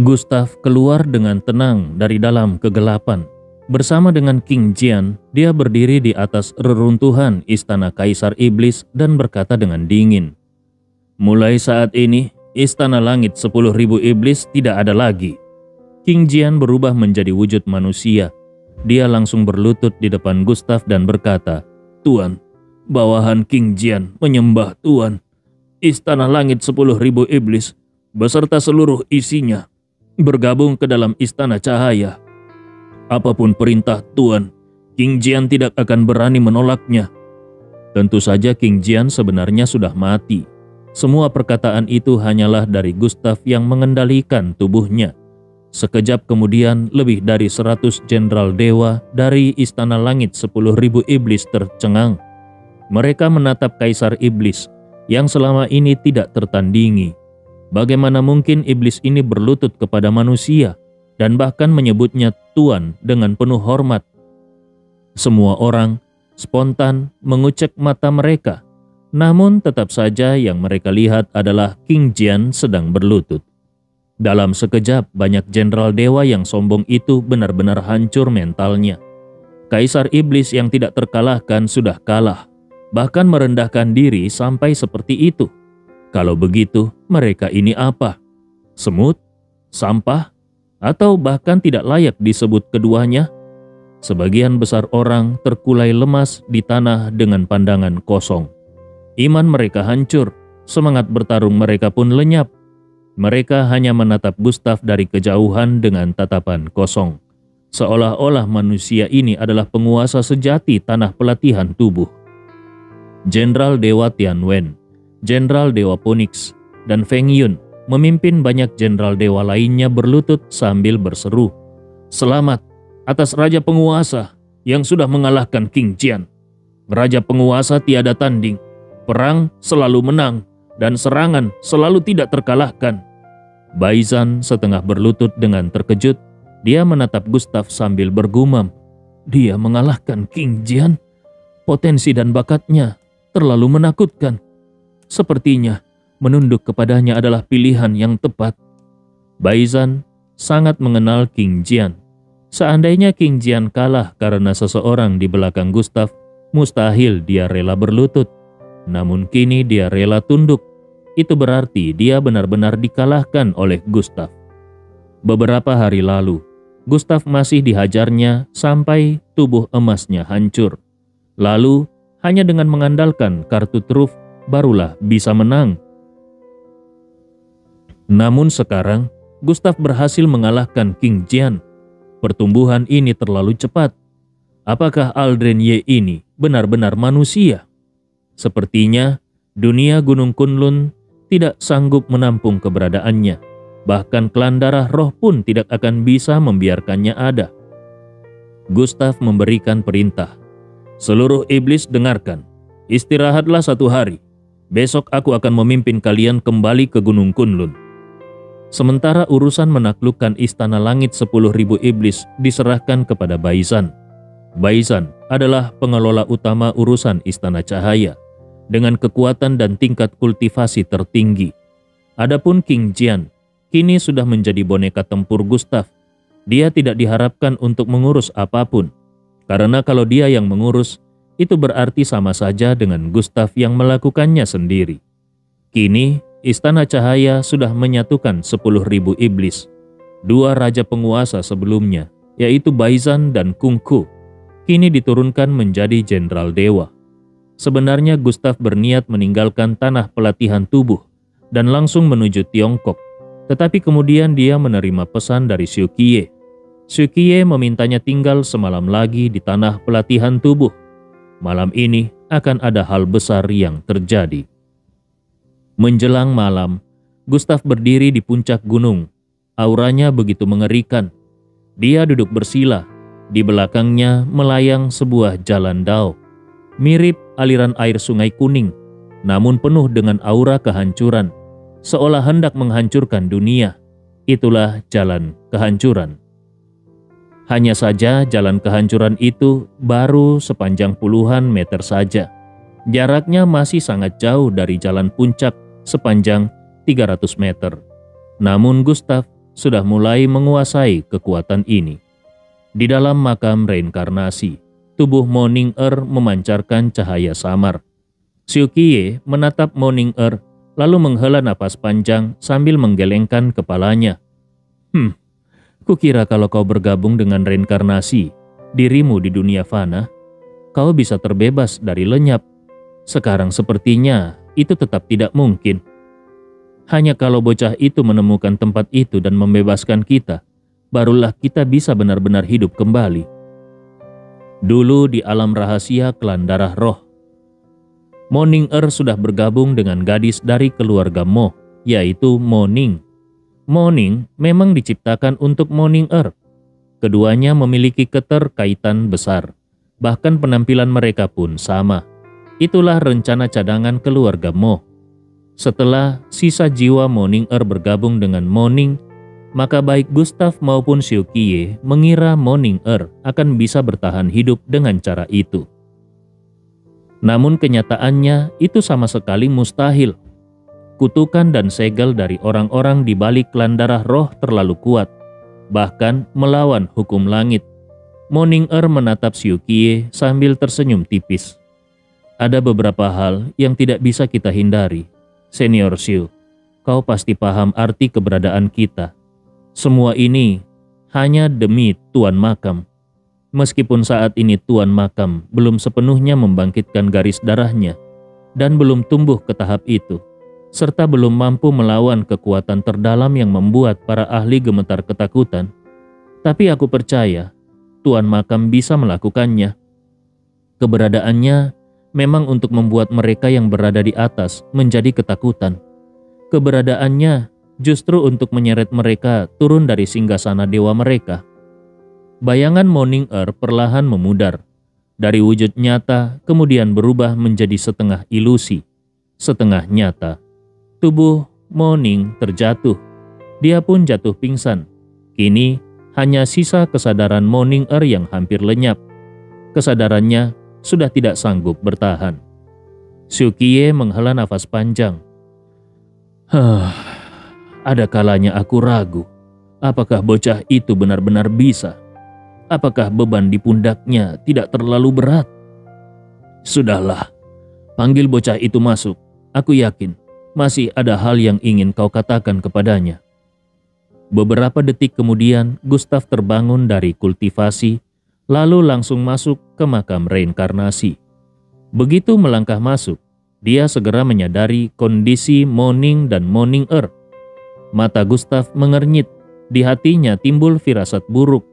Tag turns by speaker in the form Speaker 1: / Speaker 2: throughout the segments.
Speaker 1: Gustav keluar dengan tenang dari dalam kegelapan. Bersama dengan King Jian, dia berdiri di atas reruntuhan istana Kaisar Iblis dan berkata dengan dingin, "Mulai saat ini, istana langit 10.000 iblis tidak ada lagi." King Jian berubah menjadi wujud manusia. Dia langsung berlutut di depan Gustav dan berkata, "Tuan, bawahan King Jian menyembah Tuan. Istana langit 10.000 iblis beserta seluruh isinya bergabung ke dalam istana cahaya. Apapun perintah Tuan, King Jian tidak akan berani menolaknya." Tentu saja King Jian sebenarnya sudah mati. Semua perkataan itu hanyalah dari Gustav yang mengendalikan tubuhnya. Sekejap kemudian lebih dari 100 jenderal dewa dari istana langit 10.000 iblis tercengang. Mereka menatap Kaisar Iblis yang selama ini tidak tertandingi. Bagaimana mungkin iblis ini berlutut kepada manusia dan bahkan menyebutnya Tuan dengan penuh hormat? Semua orang spontan mengucek mata mereka, namun tetap saja yang mereka lihat adalah King Jian sedang berlutut. Dalam sekejap, banyak jenderal dewa yang sombong itu benar-benar hancur mentalnya. Kaisar Iblis yang tidak terkalahkan sudah kalah, bahkan merendahkan diri sampai seperti itu. Kalau begitu, mereka ini apa? Semut? Sampah? Atau bahkan tidak layak disebut keduanya? Sebagian besar orang terkulai lemas di tanah dengan pandangan kosong. Iman mereka hancur, semangat bertarung mereka pun lenyap. Mereka hanya menatap Gustav dari kejauhan dengan tatapan kosong. Seolah-olah manusia ini adalah penguasa sejati tanah pelatihan tubuh. Jenderal Dewa Tianwen, Jenderal Dewa Phoenix, dan Feng Yun memimpin banyak jenderal dewa lainnya berlutut sambil berseru, "Selamat atas Raja Penguasa yang sudah mengalahkan King Jian. Raja Penguasa tiada tanding, perang selalu menang, dan serangan selalu tidak terkalahkan." Baizan setengah berlutut dengan terkejut. Dia menatap Gustav sambil bergumam, "Dia mengalahkan King Jian? Potensi dan bakatnya terlalu menakutkan. Sepertinya menunduk kepadanya adalah pilihan yang tepat." Baizan sangat mengenal King Jian. Seandainya King Jian kalah karena seseorang di belakang Gustav, mustahil dia rela berlutut. Namun kini dia rela tunduk. Itu berarti dia benar-benar dikalahkan oleh Gustav. Beberapa hari lalu, Gustav masih dihajarnya sampai tubuh emasnya hancur. Lalu, hanya dengan mengandalkan kartu truf, barulah bisa menang. Namun sekarang, Gustav berhasil mengalahkan King Jian. Pertumbuhan ini terlalu cepat. Apakah Aldren Ye ini benar-benar manusia? Sepertinya, dunia Gunung Kunlun tidak sanggup menampung keberadaannya. Bahkan klan darah roh pun tidak akan bisa membiarkannya ada. Gustav memberikan perintah, "Seluruh iblis dengarkan, istirahatlah 1 hari. Besok aku akan memimpin kalian kembali ke Gunung Kunlun." Sementara urusan menaklukkan istana langit 10.000 iblis diserahkan kepada Baizan. Baizan adalah pengelola utama urusan istana cahaya, dengan kekuatan dan tingkat kultivasi tertinggi. Adapun King Jian kini sudah menjadi boneka tempur Gustav. Dia tidak diharapkan untuk mengurus apapun, karena kalau dia yang mengurus, itu berarti sama saja dengan Gustav yang melakukannya sendiri. Kini, istana cahaya sudah menyatukan 10.000 iblis. 2 raja penguasa sebelumnya, yaitu Baizan dan Kung Fu, kini diturunkan menjadi jenderal dewa. Sebenarnya Gustav berniat meninggalkan tanah pelatihan tubuh dan langsung menuju Tiongkok. Tetapi kemudian dia menerima pesan dari Xu Qiye. Xu Qiye memintanya tinggal semalam lagi di tanah pelatihan tubuh. Malam ini akan ada hal besar yang terjadi. Menjelang malam, Gustav berdiri di puncak gunung. Auranya begitu mengerikan. Dia duduk bersila. Di belakangnya melayang sebuah jalan dao. Mirip aliran air Sungai Kuning, namun penuh dengan aura kehancuran, seolah hendak menghancurkan dunia. Itulah jalan kehancuran. Hanya saja jalan kehancuran itu baru sepanjang puluhan meter saja. Jaraknya masih sangat jauh dari jalan puncak sepanjang 300 meter. Namun Gustav sudah mulai menguasai kekuatan ini. Di dalam makam reinkarnasi, tubuh Morning Earth memancarkan cahaya samar. Xiu Qiye menatap Morning Earth lalu menghela napas panjang sambil menggelengkan kepalanya. Kukira kalau kau bergabung dengan reinkarnasi, dirimu di dunia fana, kau bisa terbebas dari lenyap. Sekarang sepertinya itu tetap tidak mungkin. Hanya kalau bocah itu menemukan tempat itu dan membebaskan kita, barulah kita bisa benar-benar hidup kembali. Dulu di alam rahasia klan darah roh, Morning Earth sudah bergabung dengan gadis dari keluarga Mo, yaitu Mo Ning. Mo Ning memang diciptakan untuk Morning Earth. Keduanya memiliki keterkaitan besar, bahkan penampilan mereka pun sama. Itulah rencana cadangan keluarga Mo. Setelah sisa jiwa Morning Earth bergabung dengan Mo Ning, maka baik Gustav maupun Xiu Qiye mengira Morning Earth akan bisa bertahan hidup dengan cara itu. Namun kenyataannya itu sama sekali mustahil. Kutukan dan segel dari orang-orang di balik klan darah roh terlalu kuat, bahkan melawan hukum langit. Morning Earth menatap Xiu Qiye sambil tersenyum tipis. Ada beberapa hal yang tidak bisa kita hindari. Senior Xiu, kau pasti paham arti keberadaan kita. Semua ini hanya demi Tuan Makam. Meskipun saat ini Tuan Makam belum sepenuhnya membangkitkan garis darahnya dan belum tumbuh ke tahap itu, serta belum mampu melawan kekuatan terdalam yang membuat para ahli gemetar ketakutan, tapi aku percaya Tuan Makam bisa melakukannya. Keberadaannya memang untuk membuat mereka yang berada di atas menjadi ketakutan. Keberadaannya justru untuk menyeret mereka turun dari singgasana dewa mereka. Bayangan Morning Earth perlahan memudar. Dari wujud nyata kemudian berubah menjadi setengah ilusi, setengah nyata. Tubuh Morning terjatuh. Dia pun jatuh pingsan. Kini hanya sisa kesadaran Morning Earth yang hampir lenyap. Kesadarannya sudah tidak sanggup bertahan. Xiu Qiye menghela nafas panjang. Ada kalanya aku ragu. Apakah bocah itu benar-benar bisa? Apakah beban di pundaknya tidak terlalu berat? Sudahlah, panggil bocah itu masuk. Aku yakin masih ada hal yang ingin kau katakan kepadanya. Beberapa detik kemudian, Gustav terbangun dari kultivasi, lalu langsung masuk ke makam reinkarnasi. Begitu melangkah masuk, dia segera menyadari kondisi Morning dan Morning Earth. Mata Gustav mengernyit, di hatinya timbul firasat buruk.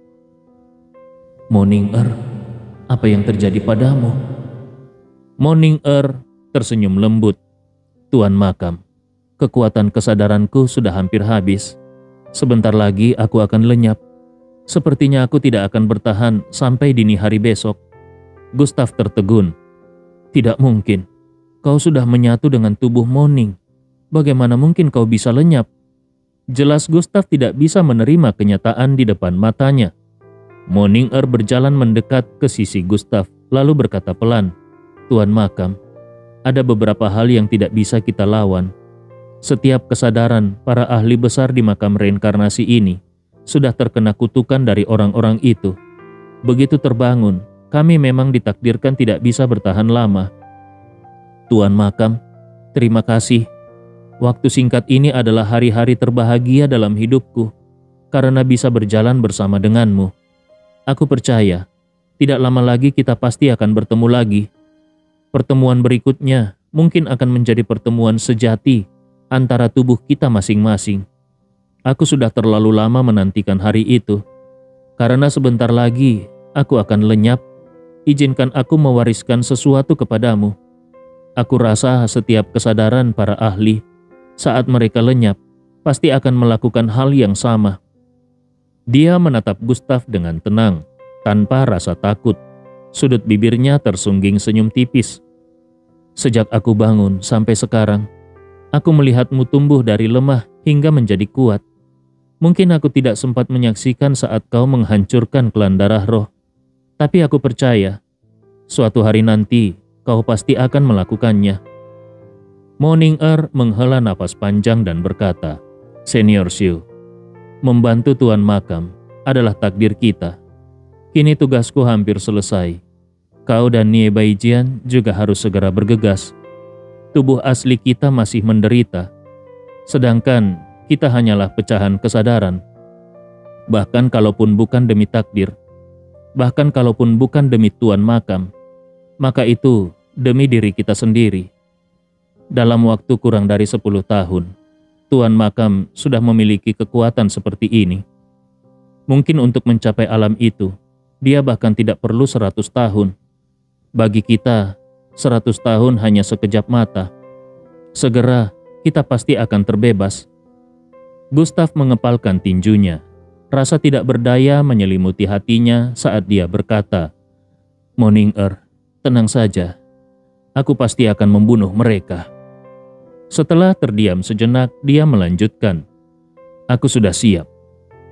Speaker 1: Morning Earth, apa yang terjadi padamu? Morning Earth tersenyum lembut. Tuan Makam, kekuatan kesadaranku sudah hampir habis. Sebentar lagi aku akan lenyap. Sepertinya aku tidak akan bertahan sampai dini hari besok. Gustav tertegun. Tidak mungkin. Kau sudah menyatu dengan tubuh Morning. Bagaimana mungkin kau bisa lenyap? Jelas Gustav tidak bisa menerima kenyataan di depan matanya. Morning Earth berjalan mendekat ke sisi Gustav, lalu berkata pelan, Tuan Makam, ada beberapa hal yang tidak bisa kita lawan. Setiap kesadaran para ahli besar di makam reinkarnasi ini sudah terkena kutukan dari orang-orang itu. Begitu terbangun, kami memang ditakdirkan tidak bisa bertahan lama. Tuan Makam, terima kasih. Waktu singkat ini adalah hari-hari terbahagia dalam hidupku karena bisa berjalan bersama denganmu. Aku percaya, tidak lama lagi kita pasti akan bertemu lagi. Pertemuan berikutnya mungkin akan menjadi pertemuan sejati antara tubuh kita masing-masing. Aku sudah terlalu lama menantikan hari itu. Karena sebentar lagi aku akan lenyap, izinkan aku mewariskan sesuatu kepadamu. Aku rasa setiap kesadaran para ahli saat mereka lenyap pasti akan melakukan hal yang sama. Dia menatap Gustav dengan tenang, tanpa rasa takut. Sudut bibirnya tersungging senyum tipis. Sejak aku bangun sampai sekarang, aku melihatmu tumbuh dari lemah hingga menjadi kuat. Mungkin aku tidak sempat menyaksikan saat kau menghancurkan klan darah roh. Tapi aku percaya, suatu hari nanti kau pasti akan melakukannya. Morning Earth menghela napas panjang dan berkata, Senior Xiu, Membantu Tuan Makam adalah takdir kita. Kini tugasku hampir selesai. Kau dan Nie Baijian juga harus segera bergegas. Tubuh asli kita masih menderita, sedangkan kita hanyalah pecahan kesadaran. Bahkan kalaupun bukan demi takdir, bahkan kalaupun bukan demi Tuan Makam, maka itu demi diri kita sendiri. Dalam waktu kurang dari 10 tahun, Tuan Makam sudah memiliki kekuatan seperti ini. Mungkin untuk mencapai alam itu, dia bahkan tidak perlu 100 tahun. Bagi kita, 100 tahun hanya sekejap mata. Segera kita pasti akan terbebas. Gustav mengepalkan tinjunya. Rasa tidak berdaya menyelimuti hatinya saat dia berkata, "Moning-er, tenang saja. Aku pasti akan membunuh mereka." Setelah terdiam sejenak, dia melanjutkan, "Aku sudah siap.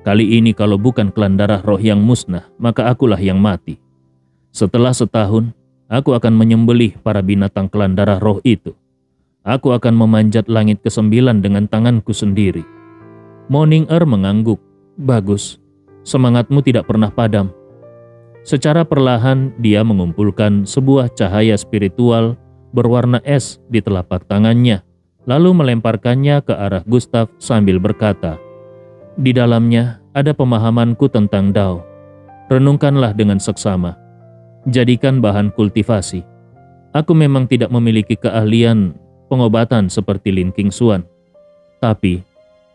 Speaker 1: Kali ini kalau bukan kelan darah roh yang musnah, maka akulah yang mati. Setelah setahun, aku akan menyembelih para binatang kelan darah roh itu. Aku akan memanjat langit ke-9 dengan tanganku sendiri." Moning-er mengangguk. "Bagus, semangatmu tidak pernah padam." Secara perlahan dia mengumpulkan sebuah cahaya spiritual berwarna es di telapak tangannya, lalu melemparkannya ke arah Gustav sambil berkata, "Di dalamnya ada pemahamanku tentang Dao. Renungkanlah dengan seksama. Jadikan bahan kultivasi. Aku memang tidak memiliki keahlian pengobatan seperti Lin Qingxuan. Tapi,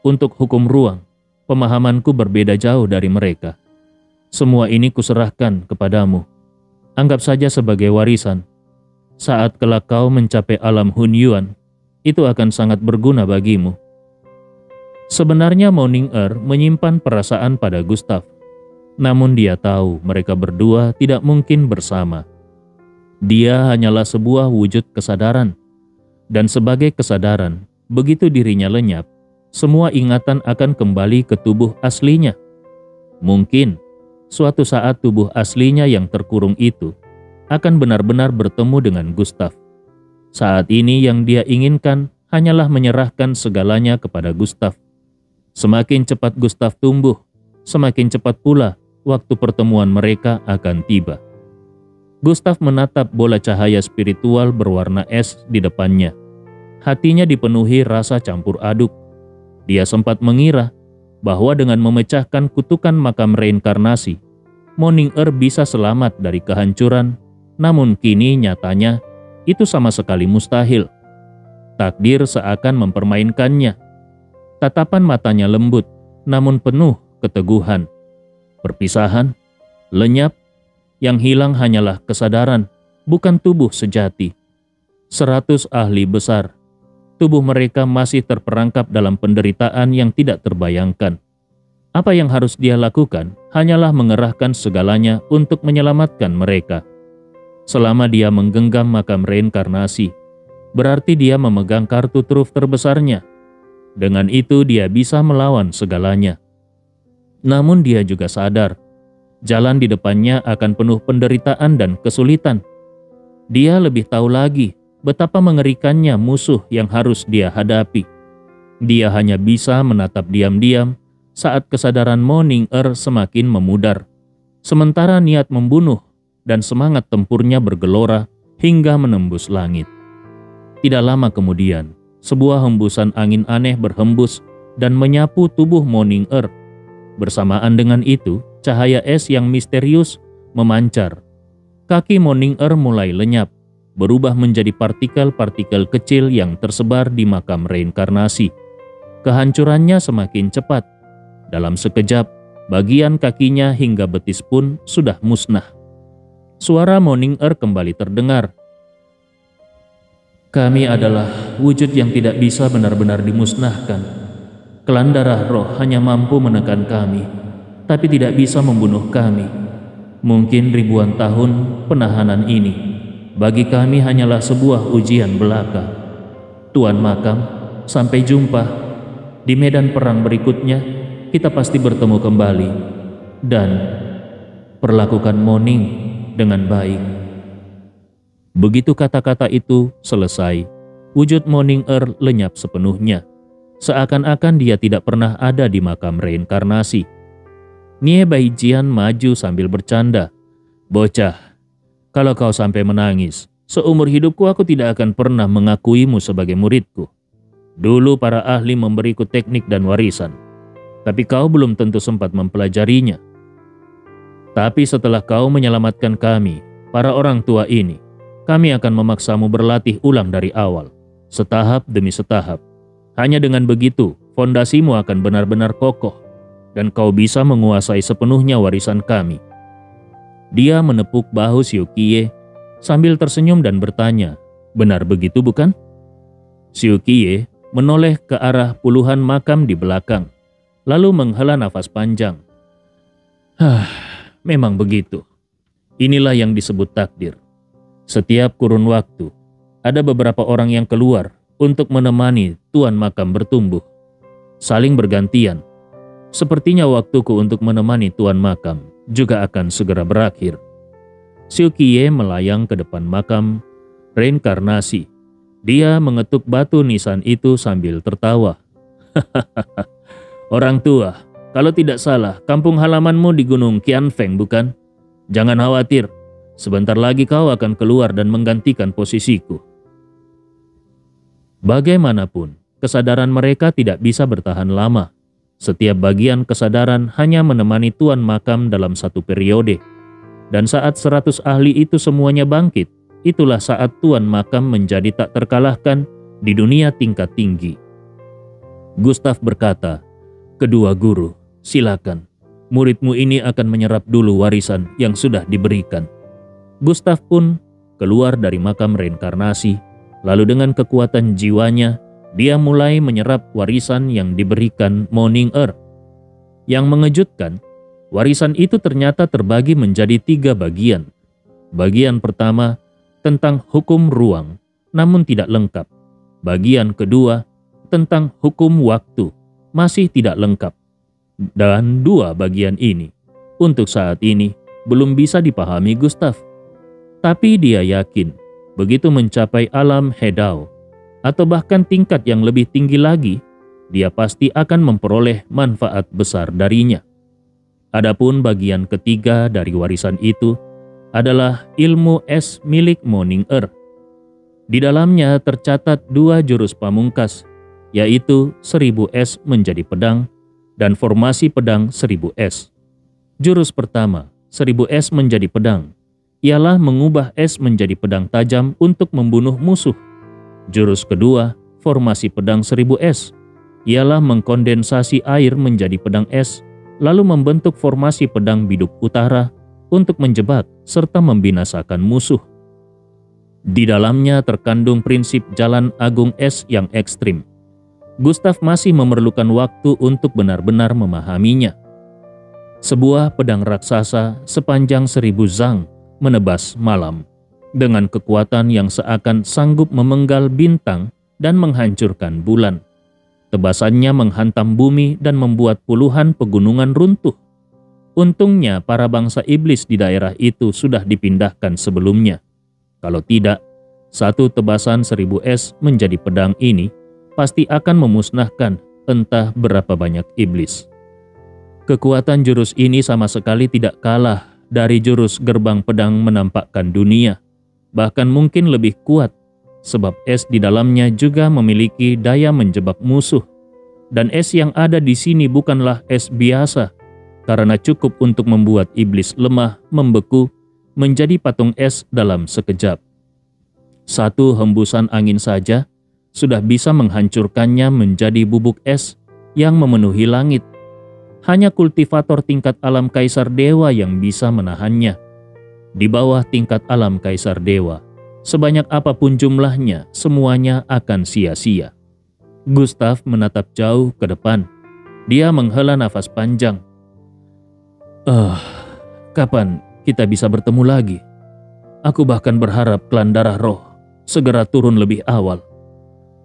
Speaker 1: untuk hukum ruang, pemahamanku berbeda jauh dari mereka. Semua ini kuserahkan kepadamu. Anggap saja sebagai warisan. Saat kelak kau mencapai alam Hunyuan, itu akan sangat berguna bagimu." Sebenarnya Moning-er menyimpan perasaan pada Gustav. Namun dia tahu mereka berdua tidak mungkin bersama. Dia hanyalah sebuah wujud kesadaran. Dan sebagai kesadaran, begitu dirinya lenyap, semua ingatan akan kembali ke tubuh aslinya. Mungkin suatu saat tubuh aslinya yang terkurung itu akan benar-benar bertemu dengan Gustav. Saat ini yang dia inginkan hanyalah menyerahkan segalanya kepada Gustav. Semakin cepat Gustav tumbuh, semakin cepat pula waktu pertemuan mereka akan tiba. Gustav menatap bola cahaya spiritual berwarna es di depannya. Hatinya dipenuhi rasa campur aduk. Dia sempat mengira bahwa dengan memecahkan kutukan makam reinkarnasi, Moning-er bisa selamat dari kehancuran, namun kini nyatanya itu sama sekali mustahil. Takdir seakan mempermainkannya. Tatapan matanya lembut, namun penuh keteguhan. Perpisahan, lenyap, yang hilang hanyalah kesadaran, bukan tubuh sejati. 100 ahli besar, tubuh mereka masih terperangkap dalam penderitaan yang tidak terbayangkan. Apa yang harus dia lakukan hanyalah mengerahkan segalanya untuk menyelamatkan mereka. Selama dia menggenggam makam reinkarnasi, berarti dia memegang kartu truf terbesarnya. Dengan itu dia bisa melawan segalanya. Namun dia juga sadar, jalan di depannya akan penuh penderitaan dan kesulitan. Dia lebih tahu lagi betapa mengerikannya musuh yang harus dia hadapi. Dia hanya bisa menatap diam-diam saat kesadaran Moning-er semakin memudar, sementara niat membunuh dan semangat tempurnya bergelora hingga menembus langit. Tidak lama kemudian, sebuah hembusan angin aneh berhembus dan menyapu tubuh Moning-er. Bersamaan dengan itu, cahaya es yang misterius memancar. Kaki Moning-er mulai lenyap, berubah menjadi partikel-partikel kecil yang tersebar di makam reinkarnasi. Kehancurannya semakin cepat. Dalam sekejap, bagian kakinya hingga betis pun sudah musnah. Suara Moning-er kembali terdengar. "Kami adalah wujud yang tidak bisa benar-benar dimusnahkan. Kelan darah roh hanya mampu menekan kami, tapi tidak bisa membunuh kami. Mungkin ribuan tahun penahanan ini bagi kami hanyalah sebuah ujian belaka. Tuan Makam, sampai jumpa. Di medan perang berikutnya, kita pasti bertemu kembali. Dan perlakukan Moning dengan baik." Begitu kata-kata itu selesai, wujud Moning-er lenyap sepenuhnya. seakan-akan dia tidak pernah ada di makam reinkarnasi. Nie Baijian maju sambil bercanda. "Bocah, kalau kau sampai menangis, seumur hidupku aku tidak akan pernah mengakuimu sebagai muridku. Dulu para ahli memberiku teknik dan warisan, tapi kau belum tentu sempat mempelajarinya. Tapi setelah kau menyelamatkan kami, para orang tua ini, kami akan memaksamu berlatih ulang dari awal, setahap demi setahap. Hanya dengan begitu, fondasimu akan benar-benar kokoh, dan kau bisa menguasai sepenuhnya warisan kami." Dia menepuk bahu Xiu Qiye sambil tersenyum dan bertanya, "Benar begitu bukan?" Xiu Qiye menoleh ke arah puluhan makam di belakang, lalu menghela nafas panjang. Memang begitu. Inilah yang disebut takdir. Setiap kurun waktu, ada beberapa orang yang keluar untuk menemani tuan makam bertumbuh. Saling bergantian. Sepertinya waktuku untuk menemani tuan makam juga akan segera berakhir. Xiu Qiye melayang ke depan makam reinkarnasi. Dia mengetuk batu nisan itu sambil tertawa. "Orang tua, kalau tidak salah, kampung halamanmu di Gunung Qianfeng bukan? Jangan khawatir, sebentar lagi kau akan keluar dan menggantikan posisiku." Bagaimanapun, kesadaran mereka tidak bisa bertahan lama. Setiap bagian kesadaran hanya menemani tuan makam dalam satu periode. Dan saat 100 ahli itu semuanya bangkit, itulah saat tuan makam menjadi tak terkalahkan di dunia tingkat tinggi. Gustav berkata, "Kedua guru, silakan. Muridmu ini akan menyerap dulu warisan yang sudah diberikan." Gustav pun keluar dari makam reinkarnasi. Lalu dengan kekuatan jiwanya, dia mulai menyerap warisan yang diberikan Morning Earth. Yang mengejutkan, warisan itu ternyata terbagi menjadi 3 bagian. Bagian pertama tentang hukum ruang, namun tidak lengkap. Bagian kedua tentang hukum waktu, masih tidak lengkap. Dan 2 bagian ini, untuk saat ini, belum bisa dipahami Gustav. Tapi dia yakin, begitu mencapai alam Hedao, atau bahkan tingkat yang lebih tinggi lagi, dia pasti akan memperoleh manfaat besar darinya. Adapun bagian ketiga dari warisan itu adalah ilmu es milik Morning Earth. Di dalamnya tercatat 2 jurus pamungkas, yaitu 1000 es menjadi pedang dan formasi pedang 1000 es. Jurus pertama, 1000 es menjadi pedang, ialah mengubah es menjadi pedang tajam untuk membunuh musuh. Jurus kedua, formasi pedang 1000 es, ialah mengkondensasi air menjadi pedang es, lalu membentuk formasi pedang biduk utara untuk menjebak serta membinasakan musuh. Di dalamnya terkandung prinsip jalan agung es yang ekstrim. Gustav masih memerlukan waktu untuk benar-benar memahaminya. Sebuah pedang raksasa sepanjang 1000 zang menebas malam, dengan kekuatan yang seakan sanggup memenggal bintang dan menghancurkan bulan. Tebasannya menghantam bumi dan membuat puluhan pegunungan runtuh. Untungnya para bangsa iblis di daerah itu sudah dipindahkan sebelumnya. Kalau tidak, satu tebasan 1000 es menjadi pedang ini pasti akan memusnahkan entah berapa banyak iblis. Kekuatan jurus ini sama sekali tidak kalah dari jurus gerbang pedang menampakkan dunia, bahkan mungkin lebih kuat, sebab es di dalamnya juga memiliki daya menjebak musuh. Dan es yang ada di sini bukanlah es biasa, karena cukup untuk membuat iblis lemah, membeku, menjadi patung es dalam sekejap. Satu hembusan angin saja sudah bisa menghancurkannya menjadi bubuk es yang memenuhi langit. Hanya kultivator tingkat alam Kaisar Dewa yang bisa menahannya. Di bawah tingkat alam Kaisar Dewa, sebanyak apapun jumlahnya, semuanya akan sia-sia. Gustav menatap jauh ke depan. Dia menghela nafas panjang. Kapan kita bisa bertemu lagi? Aku bahkan berharap klan darah roh segera turun lebih awal.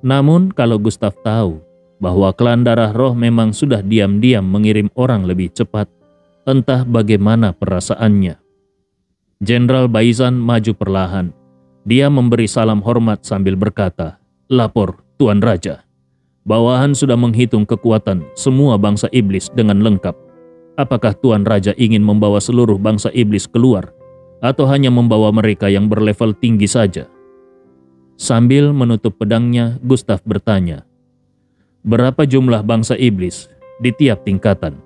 Speaker 1: Namun kalau Gustav tahu bahwa klan darah roh memang sudah diam-diam mengirim orang lebih cepat, entah bagaimana perasaannya. Jenderal Baizan maju perlahan. Dia memberi salam hormat sambil berkata, "Lapor, Tuan Raja." Bawahan sudah menghitung kekuatan semua bangsa iblis dengan lengkap. Apakah Tuan Raja ingin membawa seluruh bangsa iblis keluar, atau hanya membawa mereka yang berlevel tinggi saja? Sambil menutup pedangnya, Gustav bertanya, berapa jumlah bangsa iblis di tiap tingkatan?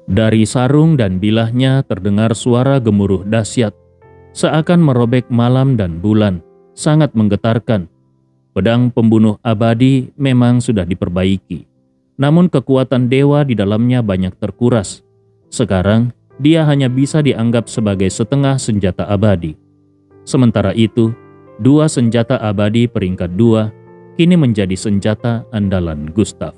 Speaker 1: Dari sarung dan bilahnya terdengar suara gemuruh dahsyat, seakan merobek malam dan bulan, sangat menggetarkan. Pedang pembunuh abadi memang sudah diperbaiki, namun kekuatan dewa di dalamnya banyak terkuras. Sekarang, dia hanya bisa dianggap sebagai setengah senjata abadi. Sementara itu, 2 senjata abadi peringkat 2 kini menjadi senjata andalan Gustav.